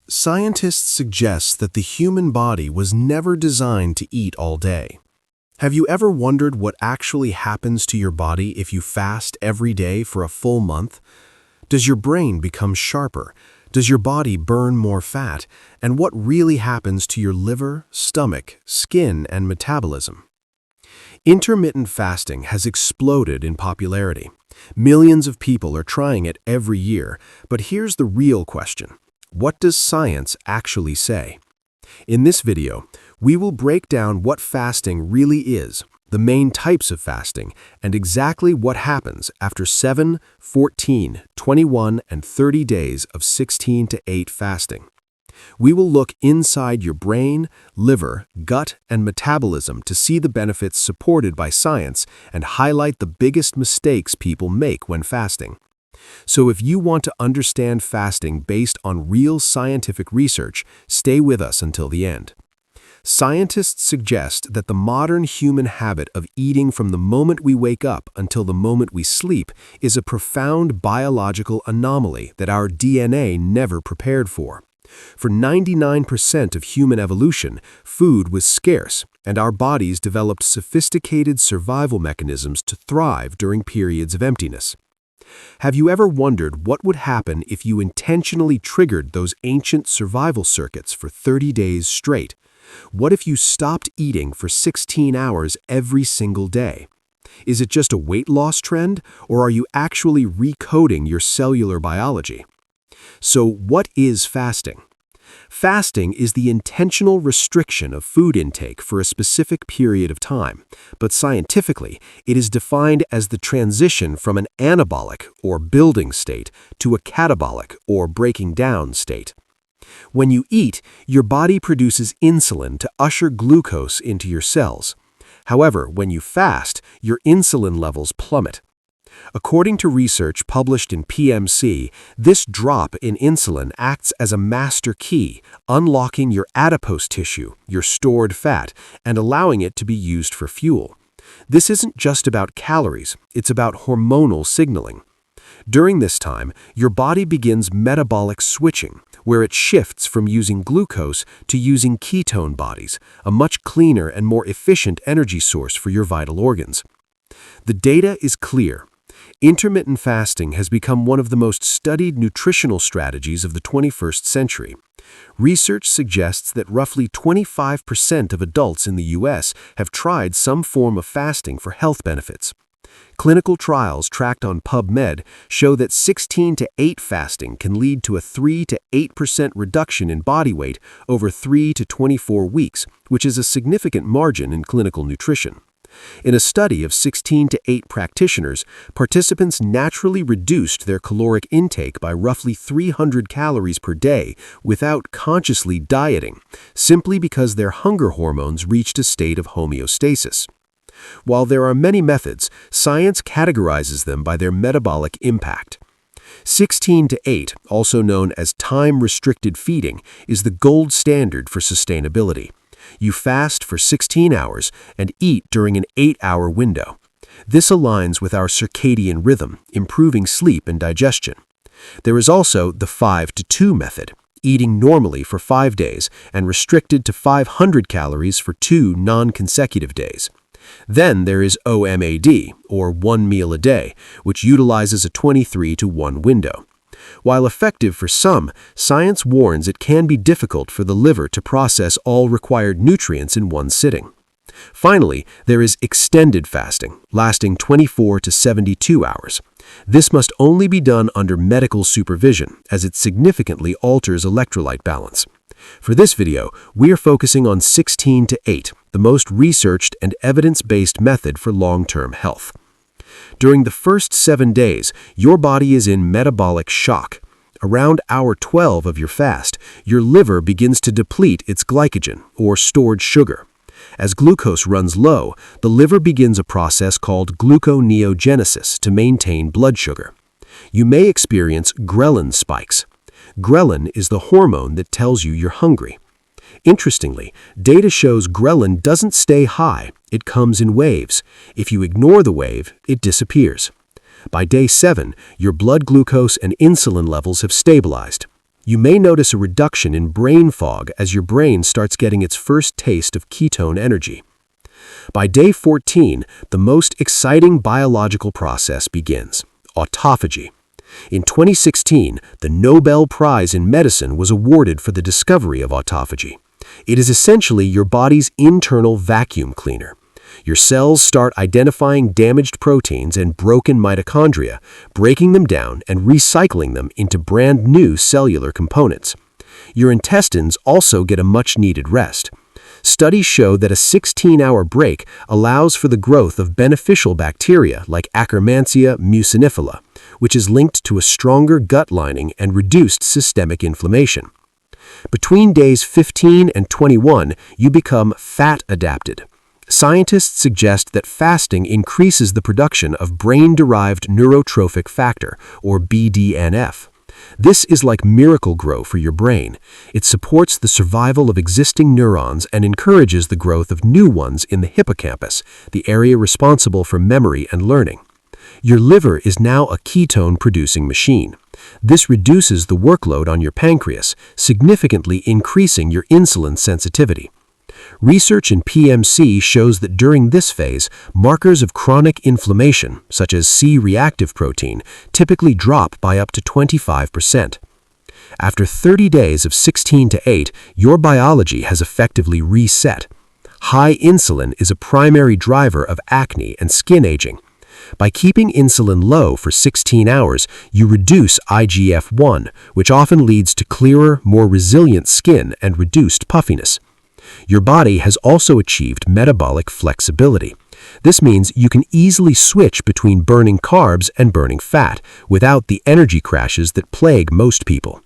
Scientists suggest that the human body was never designed to eat all day. Have you ever wondered what actually happens to your body if you fast every day for a full month? Does your brain become sharper? Does your body burn more fat? And what really happens to your liver, stomach, skin, and metabolism? Intermittent fasting has exploded in popularity. Millions of people are trying it every year, but here's the real question. What does science actually say? In this video, we will break down what fasting really is, the main types of fasting, and exactly what happens after 7, 14, 21, and 30 days of 16-8 fasting. We will look inside your brain, liver, gut, and metabolism to see the benefits supported by science and highlight the biggest mistakes people make when fasting. So if you want to understand fasting based on real scientific research, stay with us until the end. Scientists suggest that the modern human habit of eating from the moment we wake up until the moment we sleep is a profound biological anomaly that our DNA never prepared for. For 99% of human evolution, food was scarce, and our bodies developed sophisticated survival mechanisms to thrive during periods of emptiness. Have you ever wondered what would happen if you intentionally triggered those ancient survival circuits for 30 days straight? What if you stopped eating for 16 hours every single day? Is it just a weight loss trend, or are you actually recoding your cellular biology? So what is fasting? Fasting is the intentional restriction of food intake for a specific period of time, but scientifically, it is defined as the transition from an anabolic, or building state, to a catabolic, or breaking down state. When you eat, your body produces insulin to usher glucose into your cells. However, when you fast, your insulin levels plummet. According to research published in PMC, this drop in insulin acts as a master key, unlocking your adipose tissue, your stored fat, and allowing it to be used for fuel. This isn't just about calories, it's about hormonal signaling. During this time, your body begins metabolic switching, where it shifts from using glucose to using ketone bodies, a much cleaner and more efficient energy source for your vital organs. The data is clear. Intermittent fasting has become one of the most studied nutritional strategies of the 21st century. Research suggests that roughly 25% of adults in the U.S. have tried some form of fasting for health benefits. Clinical trials tracked on PubMed show that 16-8 fasting can lead to a 3-8% reduction in body weight over 3 to 24 weeks, which is a significant margin in clinical nutrition. In a study of 16-8 practitioners, participants naturally reduced their caloric intake by roughly 300 calories per day without consciously dieting, simply because their hunger hormones reached a state of homeostasis. While there are many methods, science categorizes them by their metabolic impact. 16-8, also known as time-restricted feeding, is the gold standard for sustainability. You fast for 16 hours and eat during an 8-hour window. This aligns with our circadian rhythm, improving sleep and digestion. There is also the 5-2 method, eating normally for 5 days and restricted to 500 calories for 2 non-consecutive days. Then there is OMAD, or 1 meal a day, which utilizes a 23-1 window. While effective for some, science warns it can be difficult for the liver to process all required nutrients in one sitting. Finally, there is extended fasting, lasting 24 to 72 hours. This must only be done under medical supervision, as it significantly alters electrolyte balance. For this video, we are focusing on 16-8, the most researched and evidence-based method for long-term health. During the first 7 days, your body is in metabolic shock. Around hour 12 of your fast, your liver begins to deplete its glycogen, or stored sugar. As glucose runs low, the liver begins a process called gluconeogenesis to maintain blood sugar. You may experience ghrelin spikes. Ghrelin is the hormone that tells you you're hungry. Interestingly, data shows ghrelin doesn't stay high, it comes in waves. If you ignore the wave, it disappears. By day 7, your blood glucose and insulin levels have stabilized. You may notice a reduction in brain fog as your brain starts getting its first taste of ketone energy. By day 14, the most exciting biological process begins: autophagy. In 2016, the Nobel Prize in Medicine was awarded for the discovery of autophagy. It is essentially your body's internal vacuum cleaner. Your cells start identifying damaged proteins and broken mitochondria, breaking them down and recycling them into brand new cellular components. Your intestines also get a much-needed rest. Studies show that a 16-hour break allows for the growth of beneficial bacteria like Akkermansia mucinifila, which is linked to a stronger gut lining and reduced systemic inflammation. Between days 15 and 21, you become fat-adapted. Scientists suggest that fasting increases the production of brain-derived neurotrophic factor, or BDNF. This is like Miracle-Gro for your brain. It supports the survival of existing neurons and encourages the growth of new ones in the hippocampus, the area responsible for memory and learning. Your liver is now a ketone-producing machine. This reduces the workload on your pancreas, significantly increasing your insulin sensitivity. Research in PMC shows that during this phase, markers of chronic inflammation, such as C-reactive protein, typically drop by up to 25%. After 30 days of 16 to 8, your biology has effectively reset. High insulin is a primary driver of acne and skin aging. By keeping insulin low for 16 hours, you reduce IGF-1, which often leads to clearer, more resilient skin and reduced puffiness. Your body has also achieved metabolic flexibility. This means you can easily switch between burning carbs and burning fat without the energy crashes that plague most people.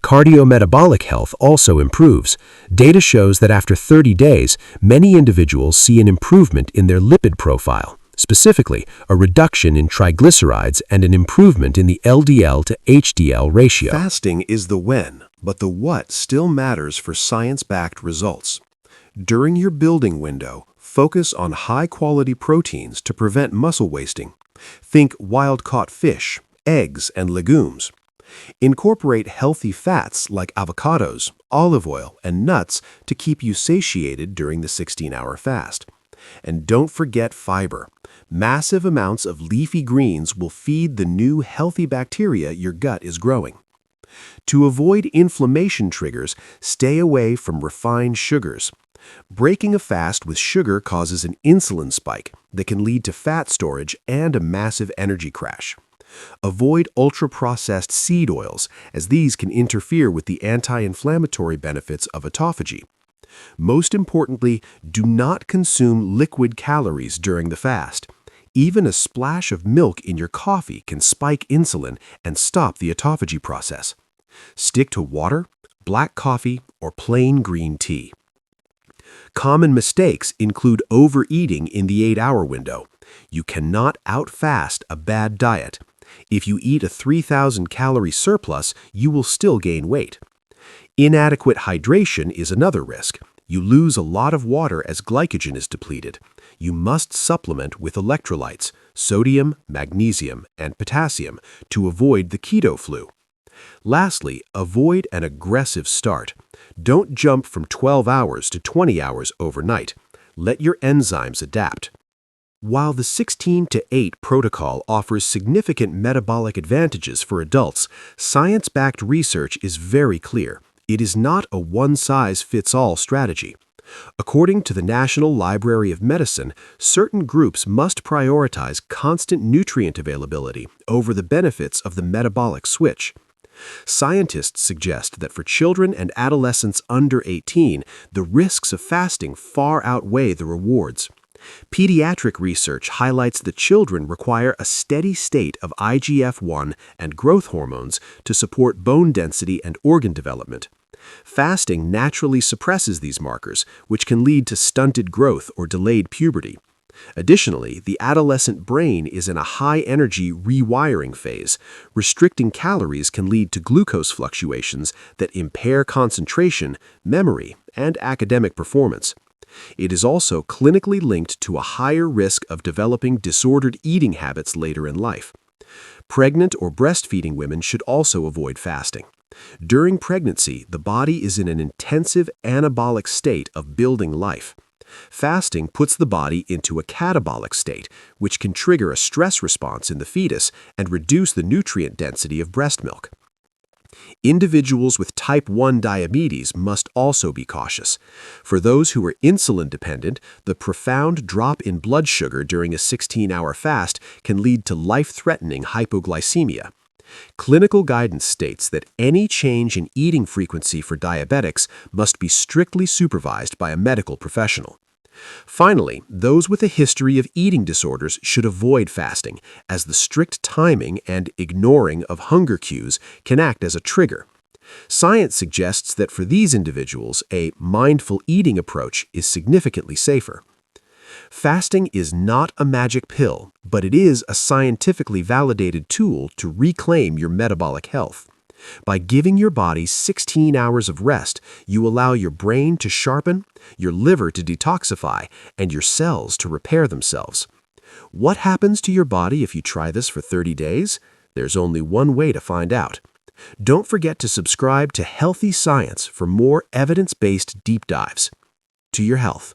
Cardiometabolic health also improves. Data shows that after 30 days, many individuals see an improvement in their lipid profile, specifically a reduction in triglycerides and an improvement in the LDL to HDL ratio. Fasting is the when, but the what still matters for science-backed results. During your building window, focus on high-quality proteins to prevent muscle wasting. Think wild-caught fish, eggs, and legumes. Incorporate healthy fats like avocados, olive oil, and nuts to keep you satiated during the 16-hour fast. And don't forget fiber. Massive amounts of leafy greens will feed the new healthy bacteria your gut is growing. To avoid inflammation triggers, stay away from refined sugars. Breaking a fast with sugar causes an insulin spike that can lead to fat storage and a massive energy crash. Avoid ultra-processed seed oils, as these can interfere with the anti-inflammatory benefits of autophagy. Most importantly, do not consume liquid calories during the fast. Even a splash of milk in your coffee can spike insulin and stop the autophagy process. Stick to water, black coffee, or plain green tea. Common mistakes include overeating in the 8-hour window. You cannot outfast a bad diet. If you eat a 3,000-calorie surplus, you will still gain weight. Inadequate hydration is another risk. You lose a lot of water as glycogen is depleted. You must supplement with electrolytes, sodium, magnesium, and potassium to avoid the keto flu. Lastly, avoid an aggressive start. Don't jump from 12 hours to 20 hours overnight. Let your enzymes adapt. While the 16 to 8 protocol offers significant metabolic advantages for adults, science-backed research is very clear. It is not a one-size-fits-all strategy. According to the National Library of Medicine, certain groups must prioritize constant nutrient availability over the benefits of the metabolic switch. Scientists suggest that for children and adolescents under 18, the risks of fasting far outweigh the rewards. Pediatric research highlights that children require a steady state of IGF-1 and growth hormones to support bone density and organ development. Fasting naturally suppresses these markers, which can lead to stunted growth or delayed puberty. Additionally, the adolescent brain is in a high-energy rewiring phase. Restricting calories can lead to glucose fluctuations that impair concentration, memory, and academic performance. It is also clinically linked to a higher risk of developing disordered eating habits later in life. Pregnant or breastfeeding women should also avoid fasting. During pregnancy, the body is in an intensive anabolic state of building life. Fasting puts the body into a catabolic state, which can trigger a stress response in the fetus and reduce the nutrient density of breast milk. Individuals with type 1 diabetes must also be cautious. For those who are insulin dependent, the profound drop in blood sugar during a 16-hour fast can lead to life-threatening hypoglycemia. Clinical guidance states that any change in eating frequency for diabetics must be strictly supervised by a medical professional. Finally, those with a history of eating disorders should avoid fasting, as the strict timing and ignoring of hunger cues can act as a trigger. Science suggests that for these individuals, a mindful eating approach is significantly safer. Fasting is not a magic pill, but it is a scientifically validated tool to reclaim your metabolic health. By giving your body 16 hours of rest, you allow your brain to sharpen, your liver to detoxify, and your cells to repair themselves. What happens to your body if you try this for 30 days? There's only one way to find out. Don't forget to subscribe to Healthy Science for more evidence-based deep dives. To your health.